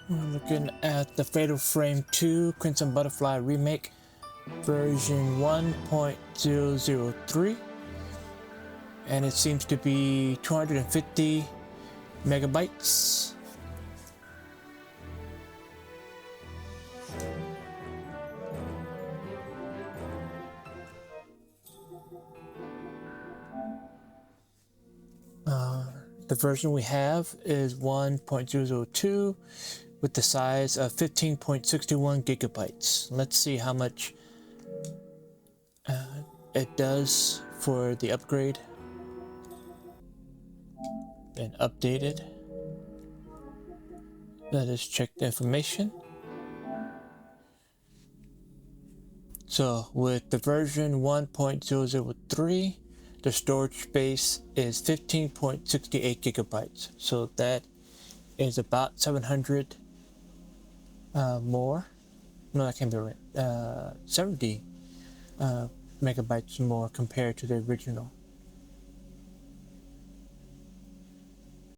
We're looking at the Fatal Frame 2 Crimson Butterfly Remake version 1.003, and it seems to be 250 megabytes. The version we have is 1.002 with the size of 15.61 gigabytes. Let's see how much it does for the upgrade and updated. Let us check the information. So with the version 1.003, the storage space is 15.68 gigabytes. So that is about 700 more. No, that can't be right. 70 megabytes more compared to the original.